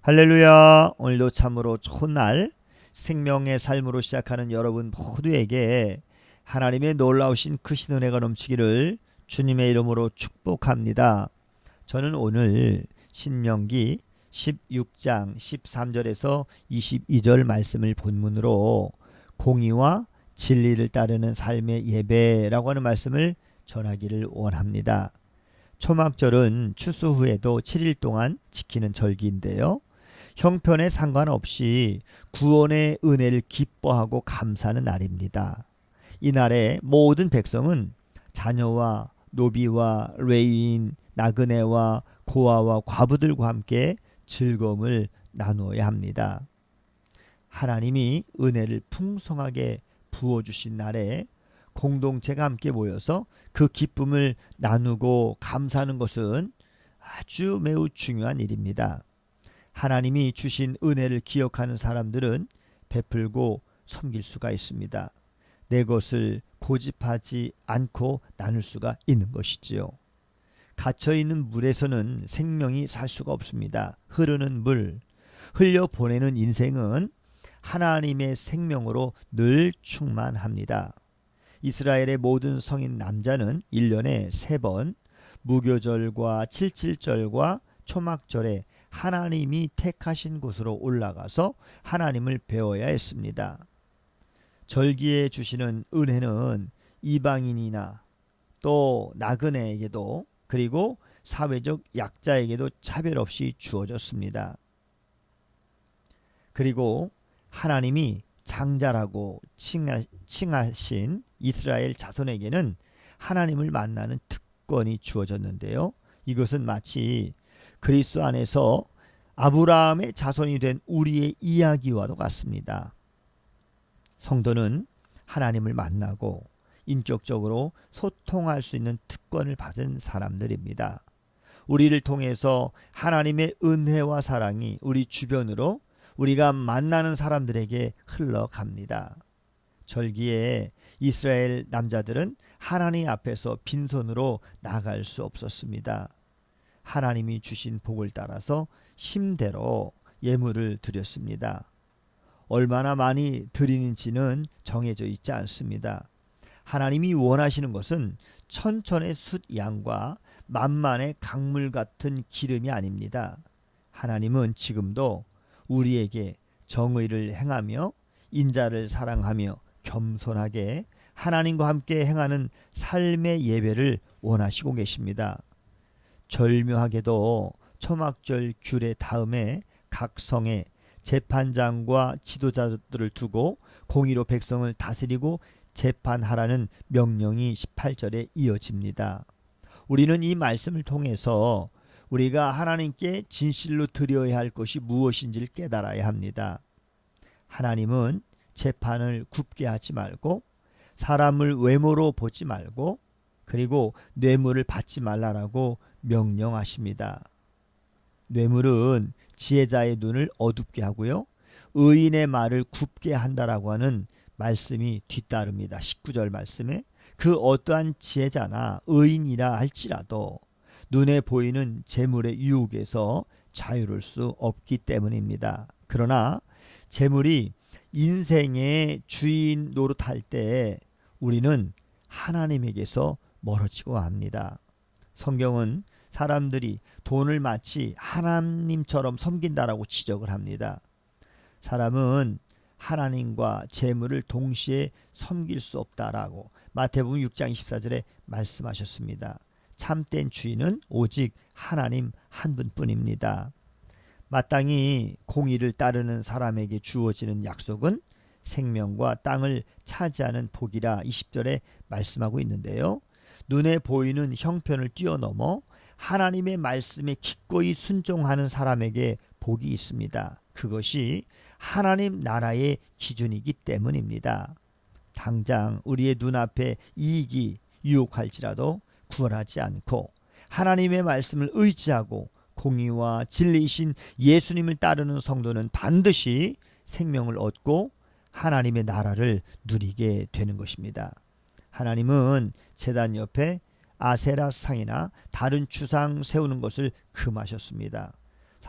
할렐루야. 오늘도 참으로 좋은 날, 생명의 삶으로 시작하는 여러분 모두에게 하나님의 놀라우신 크신 은혜가 넘치기를 주님의 이름으로 축복합니다. 저는 오늘 신명기 16장 13절에서 22절 말씀을 본문으로 공의와 진리를 따르는 삶의 예배라고 하는 말씀을 전하기를 원합니다. 초막절은 추수 후에도 7일 동안 지키는 절기인데요. 형편에 상관없이 구원의 은혜를 기뻐하고 감사하는 날입니다. 이날에 모든 백성은 자녀와 노비와 레위인, 나그네와 고아와 과부들과 함께 즐거움을 나누어야 합니다. 하나님이 은혜를 풍성하게 부어주신 날에 공동체가 함께 모여서 그 기쁨을 나누고 감사하는 것은 아주 매우 중요한 일입니다. 하나님이 주신 은혜를 기억하는 사람들은 베풀고 섬길 수가 있습니다. 내 것을 고집하지 않고 나눌 수가 있는 것이지요. 갇혀있는 물에서는 생명이 살 수가 없습니다. 흐르는 물, 흘려보내는 인생은 하나님의 생명으로 늘 충만합니다. 이스라엘의 모든 성인 남자는 1년에 3번 무교절과 칠칠절과 초막절에 하나님이 택하신 곳으로 올라가서 하나님을 배워야 했습니다. 절기에 주시는 은혜는 이방인이나 또 나그네에게도 그리고 사회적 약자에게도 차별 없이 주어졌습니다. 그리고 하나님이 장자라고 칭하신 이스라엘 자손에게는 하나님을 만나는 특권이 주어졌는데요. 이것은 마치 그리스도 안에서 아브라함의 자손이 된 우리의 이야기와도 같습니다. 성도는 하나님을 만나고 인격적으로 소통할 수 있는 특권을 받은 사람들입니다. 우리를 통해서 하나님의 은혜와 사랑이 우리 주변으로 우리가 만나는 사람들에게 흘러갑니다. 절기에 이스라엘 남자들은 하나님 앞에서 빈손으로 나갈 수 없었습니다. 하나님이 주신 복을 따라서 힘대로 예물을 드렸습니다. 얼마나 많이 드리는지는 정해져 있지 않습니다. 하나님이 원하시는 것은 천천의 숫 양과 만만의 강물 같은 기름이 아닙니다. 하나님은 지금도 우리에게 정의를 행하며 인자를 사랑하며 겸손하게 하나님과 함께 행하는 삶의 예배를 원하시고 계십니다. 절묘하게도 초막절 규례 다음에 각 성에 재판장과 지도자들을 두고 공의로 백성을 다스리고 재판하라는 명령이 18절에 이어집니다. 우리는 이 말씀을 통해서 우리가 하나님께 진실로 드려야 할 것이 무엇인지를 깨달아야 합니다. 하나님은 재판을 굽게 하지 말고 사람을 외모로 보지 말고 그리고 뇌물을 받지 말라라고 명령하십니다. 뇌물은 지혜자의 눈을 어둡게 하고요. 의인의 말을 굽게 한다라고 하는 말씀이 뒤따릅니다. 19절 말씀에 그 어떠한 지혜자나 의인이라 할지라도 눈에 보이는 재물의 유혹에서 자유로울 수 없기 때문입니다. 그러나 재물이 인생의 주인 노릇할 때 우리는 하나님에게서 멀어지고 합니다. 성경은 사람들이 돈을 마치 하나님처럼 섬긴다라고 지적을 합니다. 사람은 하나님과 재물을 동시에 섬길 수 없다라고 마태복음 6장 24절에 말씀하셨습니다. 참된 주인은 오직 하나님 한 분뿐입니다. 마땅히 공의를 따르는 사람에게 주어지는 약속은 생명과 땅을 차지하는 복이라 20절에 말씀하고 있는데요. 눈에 보이는 형편을 뛰어넘어 하나님의 말씀에 기꺼이 순종하는 사람에게 복이 있습니다. 그것이 하나님 나라의 기준이기 때문입니다. 당장 우리의 눈앞에 이익이 유혹할지라도 구원하지 않고 하나님의 말씀을 의지하고 공의와 진리이신 예수님을 따르는 성도는 반드시 생명을 얻고 하나님의 나라를 누리게 되는 것입니다. 하나님은 제단 옆에 아세라 상이나 다른 주상 세우는 것을 금하셨습니다.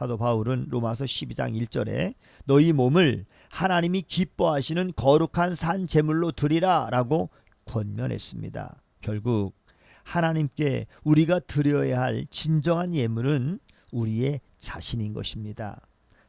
사도 바울은 로마서 12장 1절에 너희 몸을 하나님이 기뻐하시는 거룩한 산 제물로 드리라 라고 권면했습니다. 결국 하나님께 우리가 드려야 할 진정한 예물은 우리의 자신인 것입니다.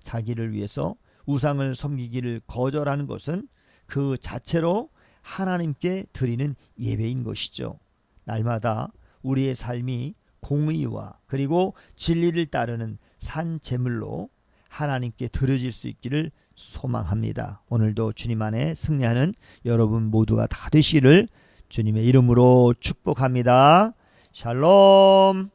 자기를 위해서 우상을 섬기기를 거절하는 것은 그 자체로 하나님께 드리는 예배인 것이죠. 날마다 우리의 삶이 공의와 그리고 진리를 따르는 산 제물로 하나님께 드려질 수 있기를 소망합니다. 오늘도 주님 안에 승리하는 여러분 모두가 다 되시기를 주님의 이름으로 축복합니다. 샬롬.